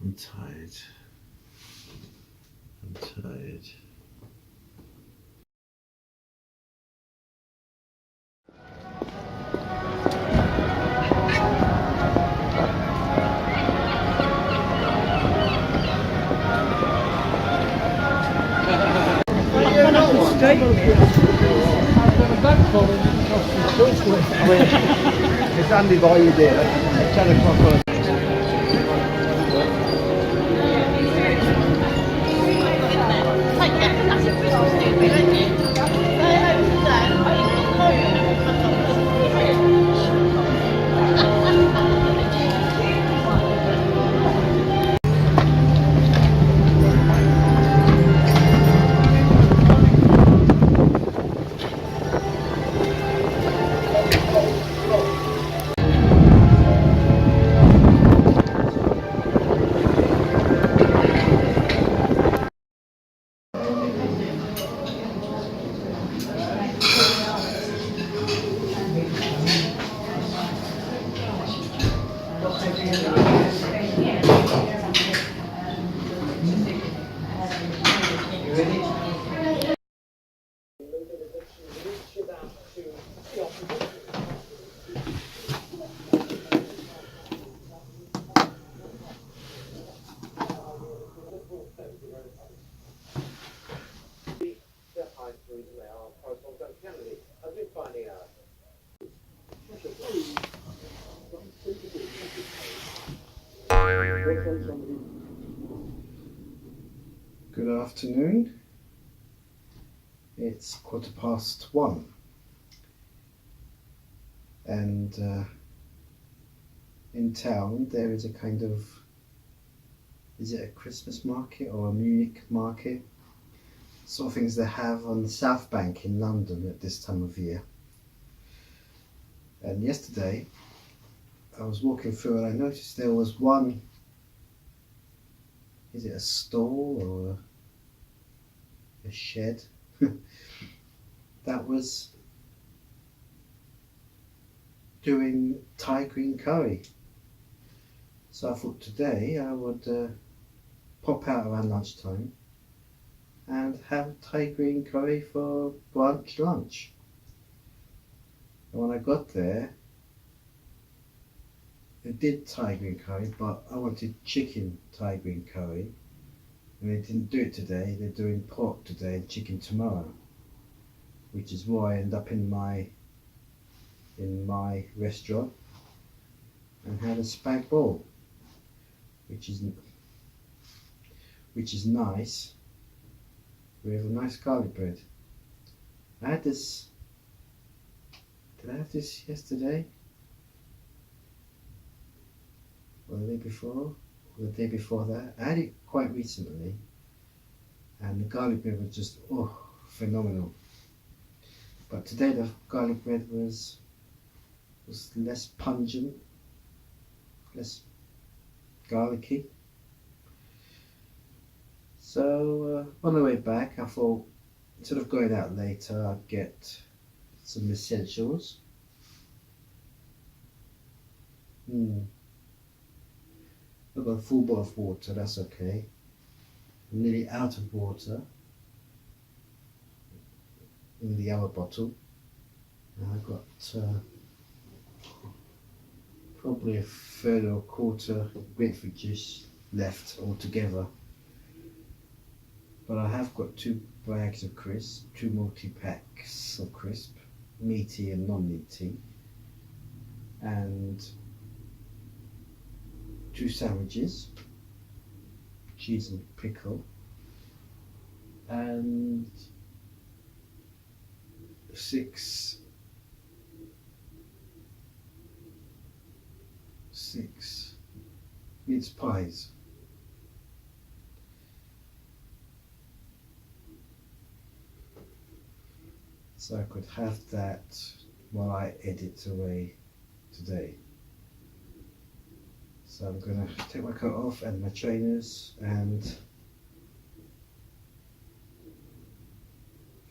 I'm tired. I'm tired. It's handy by you there. 10 o'clock on Good afternoon. It's 1:15, and in town there is a kind of, is it a Christmas market or a Munich market? Sort of things they have on the South Bank in London at this time of year. And yesterday I was walking through and I noticed there was one, is it a stall or a shed that was doing Thai green curry. So I thought today I would pop out around lunchtime and have Thai green curry for brunch lunch. And when I got there, they did Thai green curry, but I wanted chicken Thai green curry, and they didn't do it today. They're doing pork today and chicken tomorrow, which is why I end up in my restaurant and had a spag bowl, which is nice, with a nice garlic bread. I had this. Did I have this yesterday? Or the day before? Or the day before that? I had it quite recently, and the garlic bread was just phenomenal. But today the garlic bread was less pungent, less garlicky. So on the way back, I thought, instead of going out later, I'd get some essentials. I've got a full bottle of water, that's okay. I'm nearly out of water in the other bottle. And I've got probably a third or a quarter grapefruit juice left altogether. But I have got 2 bags of crisps, 2 multi-packs of crisp, meaty and non-meaty, and 2 sandwiches, cheese and pickle, and 6 mince pies. So I could have that while I edit away today. So I'm going to take my coat off and my trainers and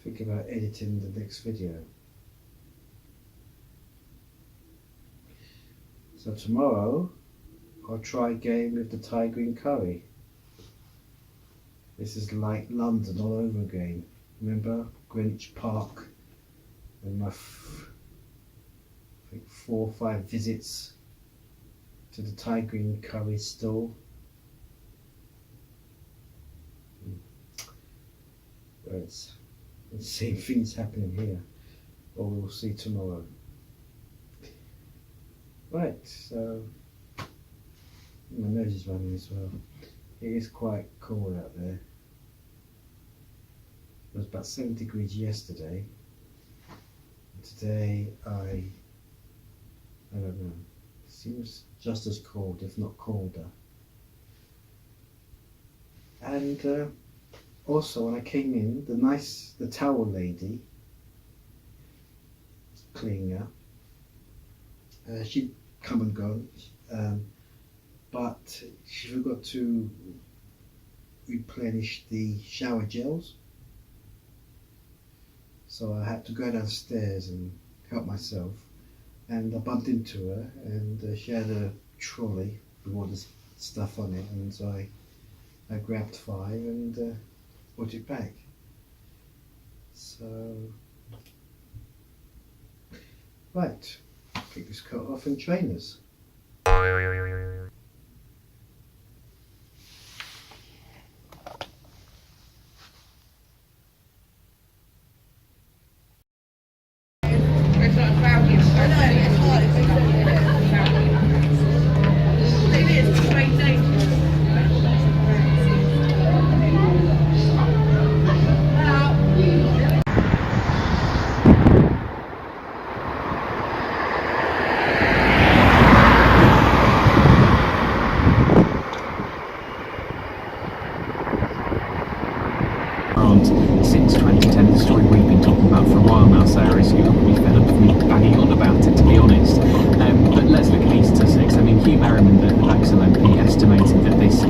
think about editing the next video. So tomorrow I'll try again with the Thai green curry. This is like London all over again. Remember Greenwich Park and my I think 4 or 5 visits to the Thai green curry stall. Well, it's the same things happening here, or we'll see tomorrow. Right, so my nose is running as well. It is quite cold out there. It was about 7 degrees yesterday. Today I don't know. It seems just as cold, if not colder. And also when I came in, the towel lady cleaning up. She'd come and go. But she forgot to replenish the shower gels, so I had to go downstairs and help myself, and I bumped into her, and she had a trolley with all this stuff on it, and so I grabbed 5 and brought it back. So right, take this coat off and trainers. Since 2010, the story we've been talking about for a while now, Sarah, is you're probably fed up with me banging on about it, to be honest. But let's look at East Sussex. I mean, Hugh Merriman, the Wrexham MP, estimated that this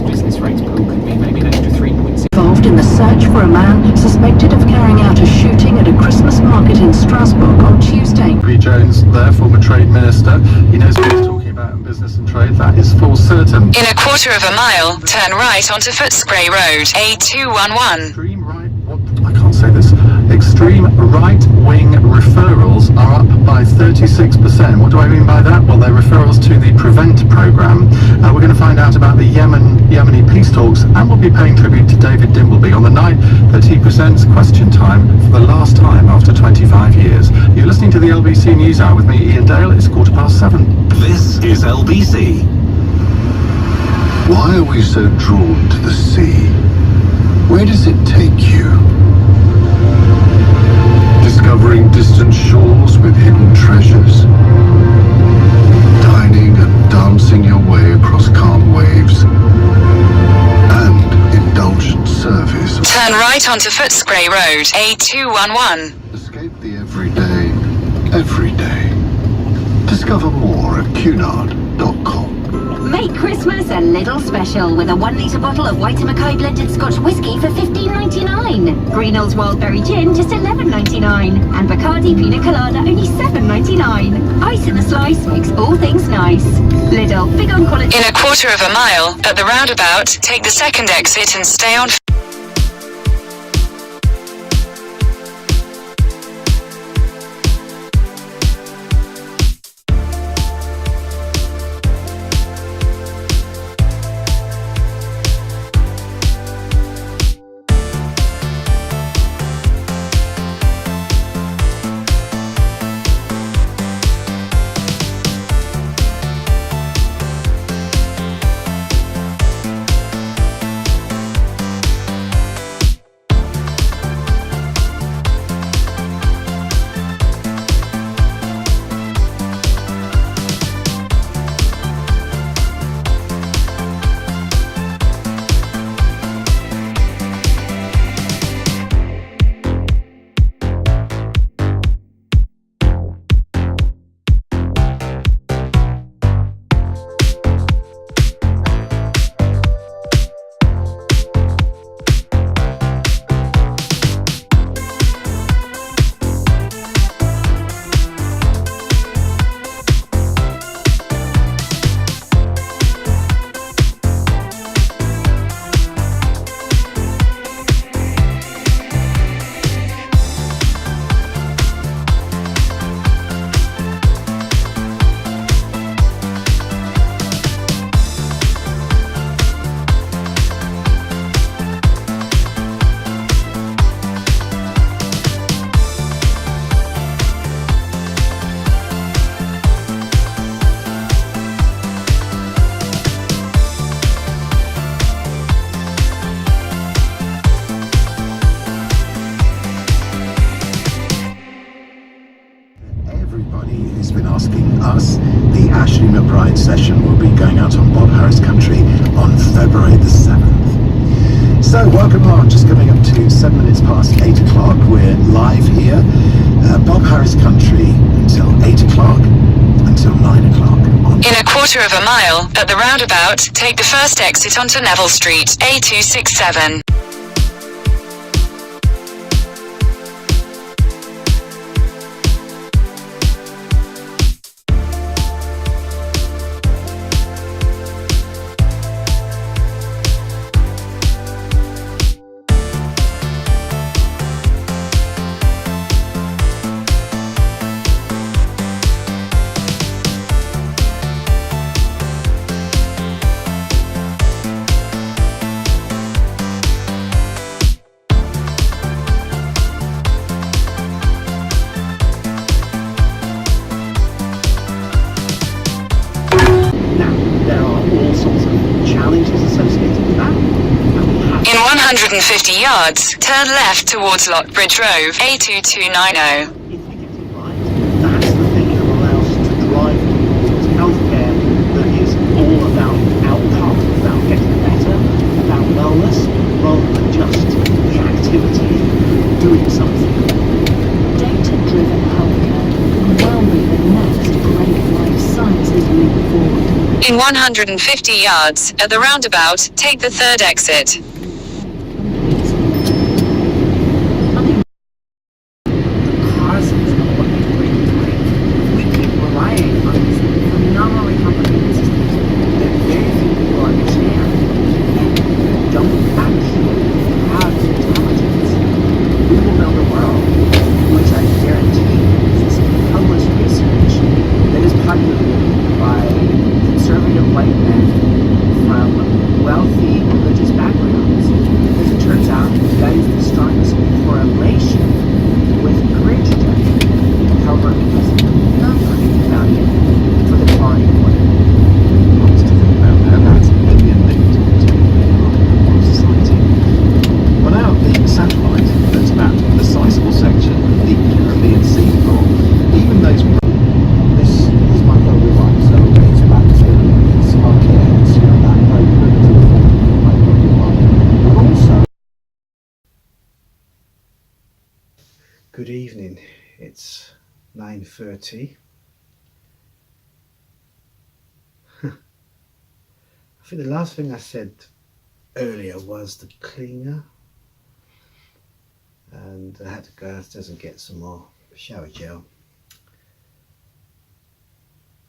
business rates pool could be maybe an extra 3.6. Involved in the search for a man suspected of carrying out a shooting at a Christmas market in Strasbourg on Tuesday. B. Jones, there, former trade minister, he knows what he's talking about in business and trade. That is for certain. In a quarter of a mile, turn right onto Footscray Road, A211. Extreme right, what? I can't say this. Extreme right-wing referrals are up by 36%. What do I mean by that? Well, they're referrals to the Prevent programme. We're going to find out about the Yemeni peace talks, and we'll be paying tribute to David Dimbleby on the night that he presents Question Time for the last time after 25 years. You're listening to the LBC News Hour with me, Ian Dale. It's 7:15. This is LBC. Why are we so drawn to the sea? Where does it take you? Discovering distant shores with hidden treasures. Dining and dancing your way across calm waves. And indulgent service. Turn right onto Footscray Road, A211. Escape the every day. Discover more at cunard.com. Make Christmas a little special with a 1 litre bottle of Huma-Huma blended Scotch whisky for $15.99. Greenall's Wild Berry Gin just $11.99. And Bacardi Pina Colada only $7.99. Ice in a slice makes all things nice. Lidl, big on quality. In a quarter of a mile, at the roundabout, take the second exit and stay on Welcome along, just coming up to 7 minutes past 8 o'clock. We're live here, Bob Harris Country, until 8 o'clock, until 9 o'clock. In a quarter of a mile, at the roundabout, take the first exit onto Neville Street, A267. In 150 yards, turn left towards Lockbridge Road, A2290. If we get it right, that's the thing that will allow us to drive towards healthcare that is all about outcome, about getting better, about wellness, rather than just the activity, doing something. Data-driven healthcare will be the next great life sciences leap forward. In 150 yards, at the roundabout, take the third exit. Good evening, it's 9:30. I think the last thing I said earlier was the cleaner, and I had to go downstairs and get some more shower gel.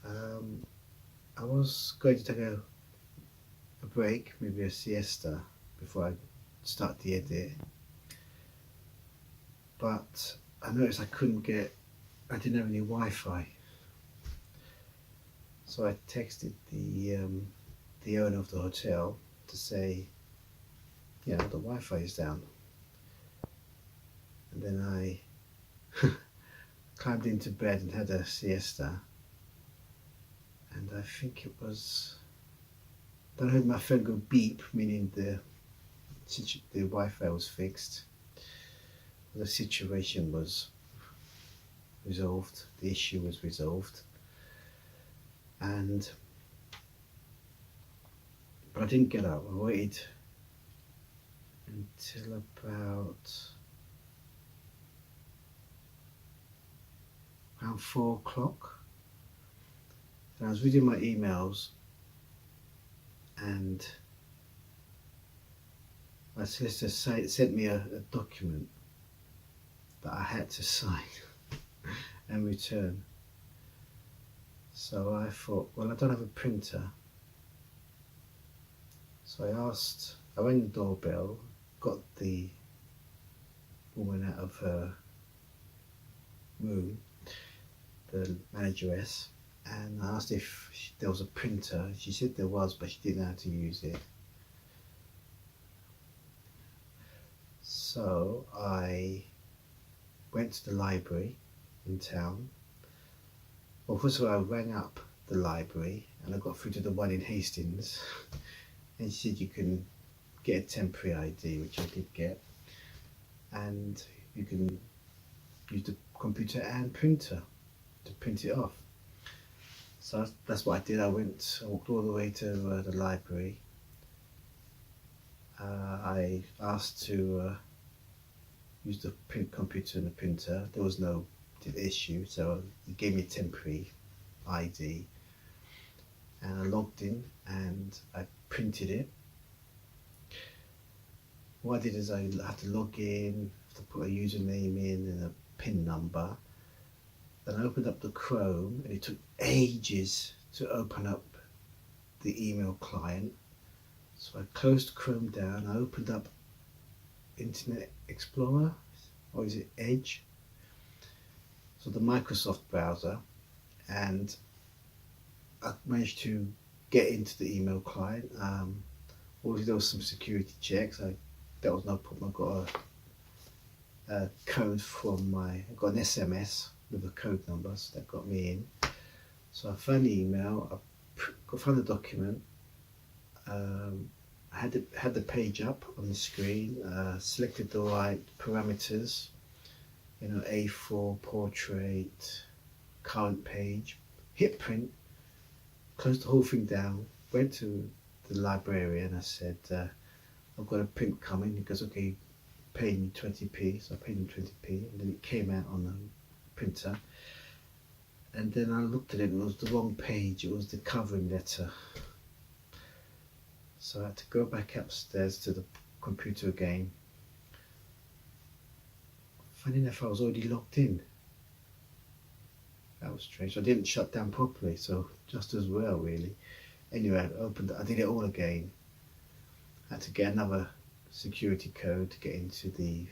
I was going to take a break, maybe a siesta, before I start the edit, but I noticed I didn't have any Wi-Fi, so I texted the owner of the hotel to say, the Wi-Fi is down, and then I climbed into bed and had a siesta, and I think it was, then I heard my phone go beep, meaning the Wi-Fi was fixed. The situation was resolved, the issue was resolved, but I didn't get up. I waited until about around 4 o'clock. And I was reading my emails, and my solicitor sent me a document that I had to sign and return. So I thought, well, I don't have a printer. So I rang the doorbell, got the woman out of her room, the manageress, and I asked if there was a printer. She said there was, but she didn't know how to use it. So I went to the library in town. Well, first of all, I rang up the library and I got through to the one in Hastings, and she said you can get a temporary ID, which I did get, and you can use the computer and printer to print it off. So that's what I did. I walked all the way to the library. I asked to use the print computer and the printer. There was no issue, so he gave me a temporary ID, and I logged in and I printed it. What I did is I had to log in, have to put a username in and a PIN number. Then I opened up the Chrome, and it took ages to open up the email client. So I closed Chrome down, I opened up Internet Explorer, or is it Edge? So the Microsoft browser, and I managed to get into the email client. Obviously there was some security checks, that was no problem. I got a code from I got an SMS with a code number, so that got me in. So I found the email, I found the document, I had the page up on the screen, selected the right parameters, you know, A4, portrait, current page, hit print, closed the whole thing down, went to the librarian. I said, I've got a print coming. He goes, okay, pay me 20p. So I paid him 20p, and then it came out on the printer. And then I looked at it, and it was the wrong page. It was the covering letter. So I had to go back upstairs to the computer again. Funny enough, I was already logged in. That was strange. I didn't shut down properly, so just as well, really. Anyway, I did it all again. I had to get another security code to get into the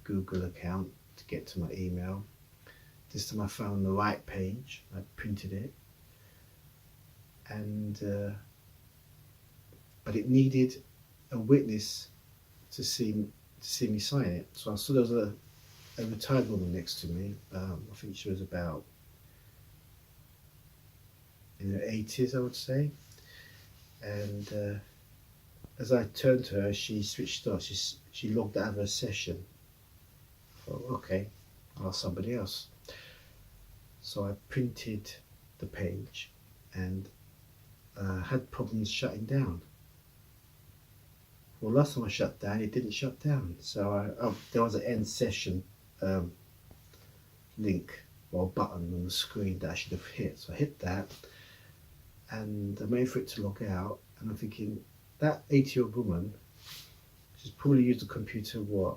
Google account to get to my email. This time I found the right page. I printed it, and but it needed a witness to see me sign it. So I saw there was a retired woman next to me. I think she was about in her 80s, I would say. And as I turned to her, she switched off. She logged out of her session. I thought, okay, I'll ask somebody else. So I printed the page and had problems shutting down. Well, last time I shut down, it didn't shut down. So there was an end session link or button on the screen that I should have hit. So I hit that, and I'm waiting for it to log out. And I'm thinking, that 80-year-old woman, she's probably used the computer, what,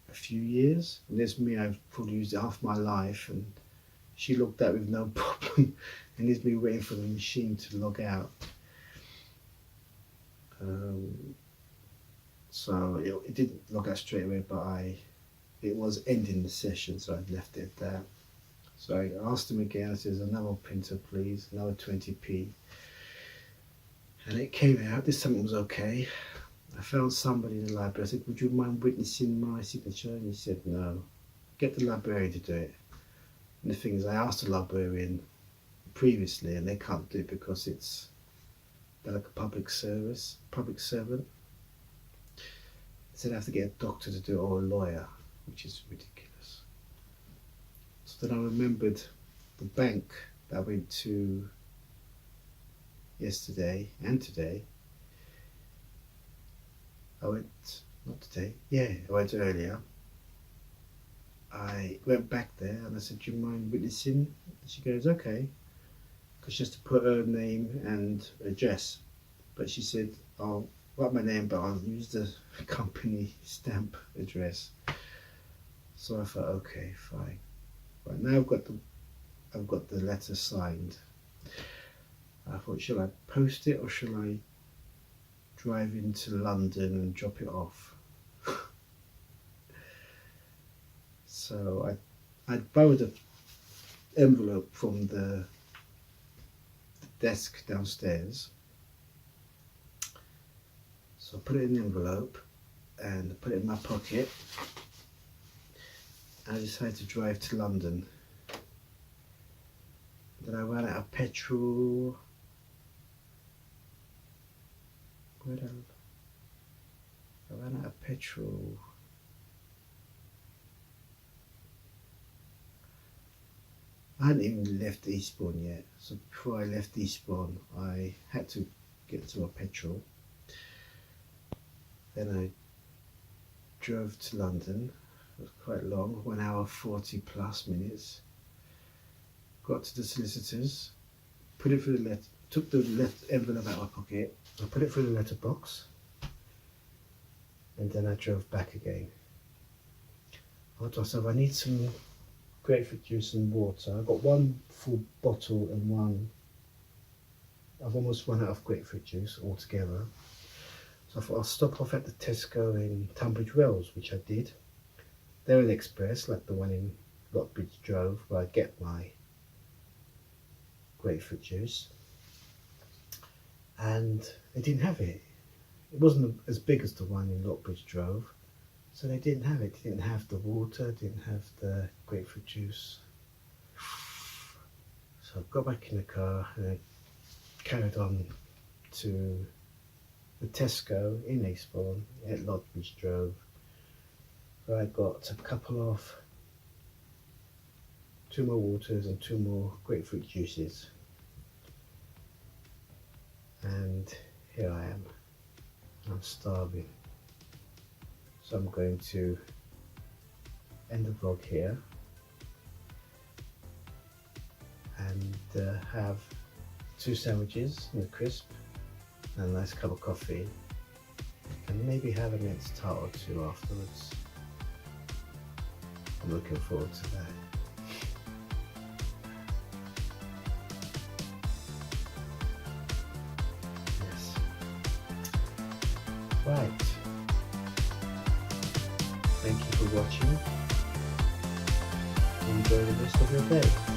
a few years? And there's me, I've probably used it half my life, and she logged out with no problem. And there's me waiting for the machine to log out. So it didn't log out straight away, but it was ending the session, so I left it at that. So I asked him again. I said, another printer please, another 20p. And it came out, this time it was okay. I found somebody in the library. I said, would you mind witnessing my signature? And he said, no, get the librarian to do it. And the thing is, I asked the librarian previously, and they can't do it because they're like a public servant. They said I have to get a doctor to do it, or a lawyer, which is ridiculous. So then I remembered the bank that I went to yesterday and today. I went earlier. I went back there and I said, do you mind witnessing? And she goes, okay. Because she has to put her name and address. But she said, I'll write my name, but I'll use the company stamp address. So I thought, okay, fine. Right, now I've got the letter signed. I thought, shall I post it or shall I drive into London and drop it off? So I borrowed an envelope from the desk downstairs. So I put it in the envelope and put it in my pocket. I decided to drive to London. Then I ran out of petrol. I ran out of petrol. I hadn't even left Eastbourne yet, so before I left Eastbourne I had to get to a petrol. Then I drove to London. It was quite long, 1 hour 40 plus minutes. Got to the solicitors, put it through the letter, took the envelope out of my pocket, I put it through the letterbox, and then I drove back again. I thought to myself, I need some grapefruit juice and water. I've got one full bottle and one. I've almost run out of grapefruit juice altogether. So I thought I'll stop off at the Tesco in Tunbridge Wells, which I did. They're an express, like the one in Lockbridge Grove, where I get my grapefruit juice. And they didn't have it. It wasn't as big as the one in Lockbridge Grove, so they didn't have it. They didn't have the water, didn't have the grapefruit juice. So I got back in the car and I carried on to the Tesco in Eastbourne at Lockbridge Grove, where I got a couple of 2 more waters and 2 more grapefruit juices. And here I am. I'm starving. So I'm going to end the vlog here and have 2 sandwiches and a crisp and a nice cup of coffee, and maybe have a mince tart or 2 afterwards. I'm looking forward to that. Yes. Right. Thank you for watching. Enjoy the rest of your day.